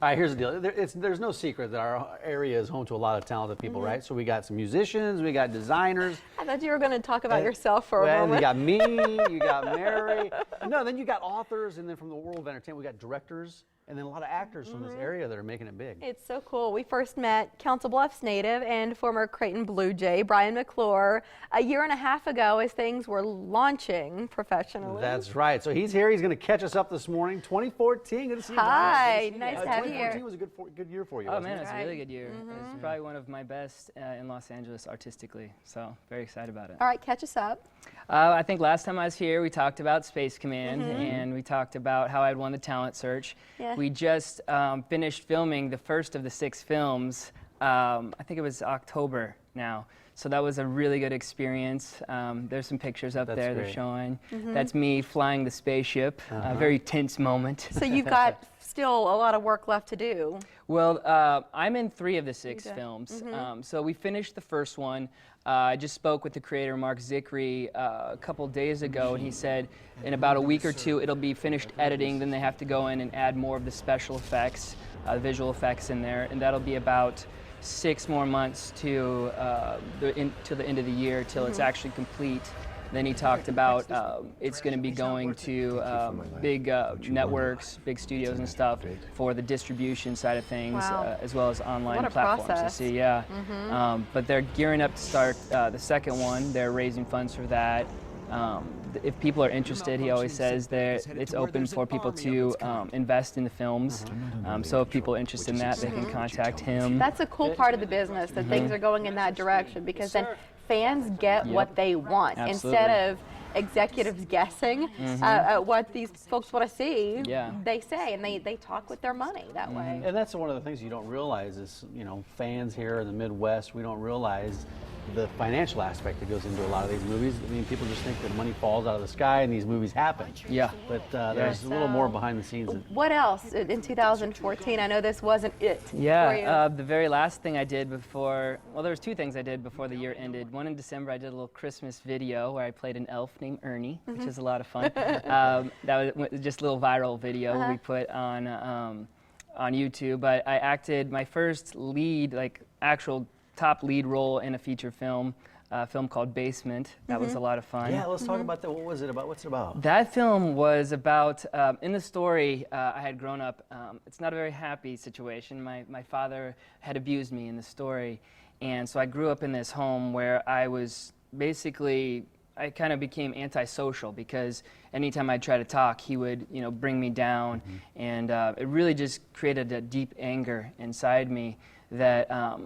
All right, here's the deal. There's no secret that our area is home to a lot of talented people, right? So we got some musicians, we got designers. I thought you were going to talk about yourself for a moment. You got me, you got Mary. No, then you got authors, and then from the world of entertainment, we got directors, and then a lot of actors from this area that are making it big. It's so cool. We first met Council Bluffs native and former Creighton Blue Jay, Bryan McClure, a year and a half ago as things were launching professionally. That's right. So he's here. He's going to catch us up this morning. 2014. Good to see you. Hi. Nice to have you here. 2014 was a good year for you. Oh man, it's a Right. really good year. It's probably one of my best in Los Angeles artistically. So very excited about it. All right, catch us up. I think last time I was here, we talked about Space Command and we talked about how I'd won the talent search. Yeah. We just finished filming the first of the 6 films. I think it was October now. So that was a really good experience. There's some pictures up there they're showing. That's me flying the spaceship. A very tense moment. So you've got still a lot of work left to do. Well, I'm in 3 of the 6 films. So we finished the first one. I just spoke with the creator, Mark Zickery, a couple days ago, and he said in about a week or 2 it'll be finished editing. Then they have to go in and add more of the special effects, visual effects in there, and that'll be about 6 more months to the end of the year till it's actually complete. Then he talked about it's going to be going to big networks, big studios and stuff for the distribution side of things, as well as online platforms process. to see. Yeah, but they're gearing up to start the second one. They're raising funds for that. If people are interested, he always says that it's open for people to invest in the films. So if people are interested in that, they can contact him. That's a cool part of the business, that things are going in that direction, because then fans get what they want instead of executives guessing at what these folks want to see. They say, and they talk with their money that way. And that's one of the things you don't realize is, you know, fans here in the Midwest, we don't realize the financial aspect that goes into a lot of these movies. I mean, people just think that money falls out of the sky and these movies happen. But there's a little more behind the scenes. What else in 2014? I know this wasn't it for you. The very last thing I did before, well, there was 2 things I did before the year ended. One in December, I did a little Christmas video where I played an elf named Ernie, which is a lot of fun. That was just a little viral video we put on YouTube. But I acted my first lead, like actual top lead role in a feature film, a film called Basement. That was a lot of fun. Yeah, let's talk about that. What was it about? What's it about? That film was about, in the story, I had grown up, it's not a very happy situation. My father had abused me in the story, and so I grew up in this home where I was basically, I kind of became antisocial because anytime I'd try to talk, he would, you know, bring me down, and it really just created a deep anger inside me that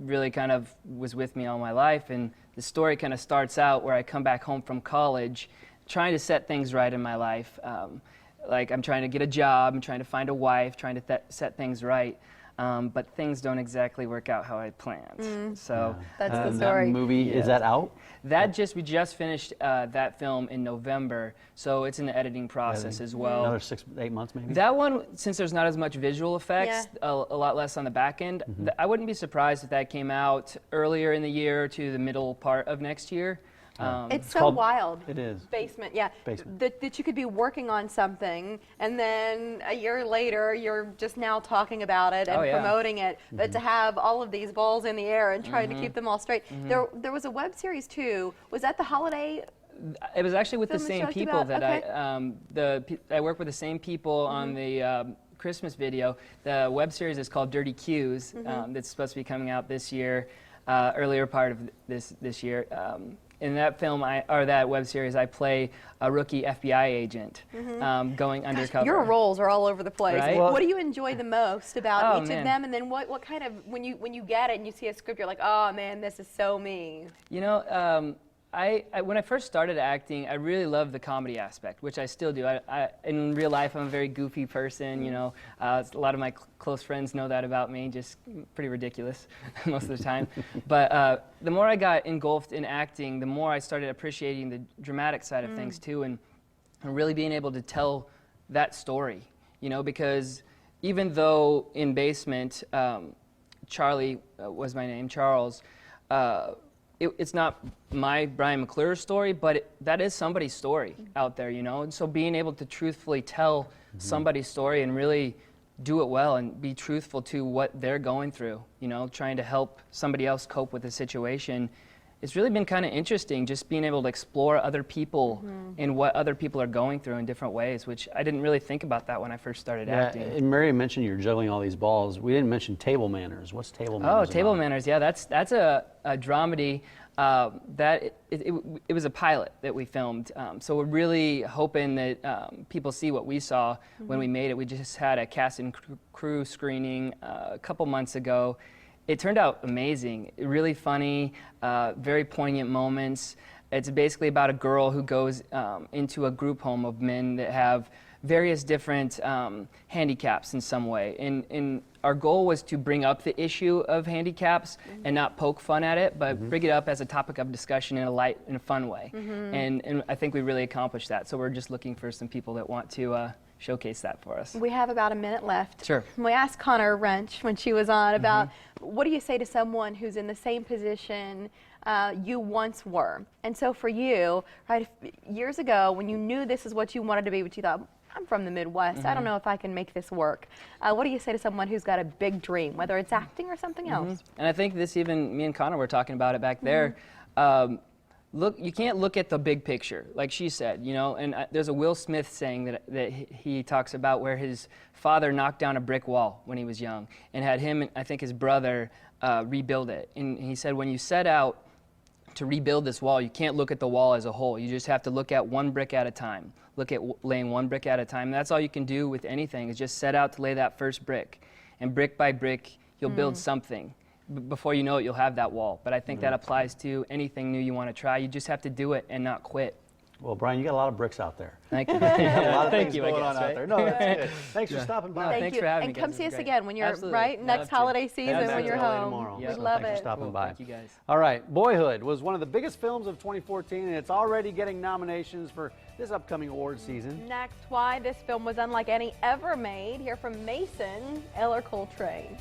really kind of was with me all my life. And the story kind of starts out where I come back home from college trying to set things right in my life. Like I'm trying to get a job, I'm trying to find a wife, trying to set things right. But things don't exactly work out how I planned. So that's the story. That movie, is that out? We just finished that film in November, so it's in the editing process as well. Another 6-8 months maybe? That one, since there's not as much visual effects, a lot less on the back end, I wouldn't be surprised if that came out earlier in the year to the middle part of next year. It's so wild. It is. Basement, yeah. Basement. That you could be working on something, and then a year later, you're just now talking about it and promoting it. But to have all of these balls in the air and trying to keep them all straight. There was a web series too. Was that the holiday? It was actually with the film same that people that I work with the same people on the Christmas video. The web series is called Dirty Cues. That's supposed to be coming out this year, earlier part of this year. In that film, that web series, I play a rookie FBI agent going undercover. Your roles are all over the place. Right? What do you enjoy the most about each of them? And then what kind of, when you get it and you see a script, you're like, oh man, this is so me. You know, when I first started acting, I really loved the comedy aspect, which I still do. In real life, I'm a very goofy person, you know. A lot of my close friends know that about me, just pretty ridiculous most of the time. But the more I got engulfed in acting, the more I started appreciating the dramatic side of things too, and really being able to tell that story, you know, because even though in Basement, Charlie was my name, Charles, it's not my Bryan McClure story, but that is somebody's story out there, you know? And so being able to truthfully tell somebody's story and really do it well and be truthful to what they're going through, you know, trying to help somebody else cope with the situation. It's really been kind of interesting just being able to explore other people and what other people are going through in different ways, which I didn't really think about that when I first started acting. And Mary mentioned you're juggling all these balls. We didn't mention Table Manners. What's Table Manners? Oh, Table Manners, yeah, that's a dramedy that it was a pilot that we filmed. So we're really hoping that people see what we saw when we made it. We just had a cast and crew screening a couple months ago. It turned out amazing, really funny, very poignant moments. It's basically about a girl who goes into a group home of men that have various different handicaps in some way. And our goal was to bring up the issue of handicaps and not poke fun at it, but bring it up as a topic of discussion in a light and a fun way. And I think we really accomplished that. So we're just looking for some people that want to showcase that for us. We have about a minute left. Sure. We asked Connor Wrench when she was on about what do you say to someone who's in the same position you once were? And so for you, right, years ago when you knew this is what you wanted to be, but you thought, I'm from the Midwest, I don't know if I can make this work. What do you say to someone who's got a big dream, whether it's acting or something else? And I think this even, me and Connor were talking about it back there. Look, you can't look at the big picture, like she said, you know, and there's a Will Smith saying that he talks about where his father knocked down a brick wall when he was young and had him, and I think his brother, rebuild it. And he said when you set out to rebuild this wall, you can't look at the wall as a whole. You just have to look at one brick at a time. Look at laying one brick at a time. That's all you can do with anything, is just set out to lay that first brick. And brick by brick, you'll build something. Before you know it, you'll have that wall. But I think that applies to anything new you want to try. You just have to do it and not quit. Well, Bryan, you got a lot of bricks out there. Thank you. You got a lot of Thank things you, going I on guess, out right? there. No, that's good. Thanks for stopping by. Thanks for having me, And come guys. see This us is again great. when you're Absolutely. next Love to. holiday season when Absolutely. you're Early home. tomorrow. We'd So love thanks it. for stopping Cool. by. Thank you, guys. All right, Boyhood was one of the biggest films of 2014, and it's already getting nominations for this upcoming award season. Next, why this film was unlike any ever made. Hear from Mason Eller Coltrane.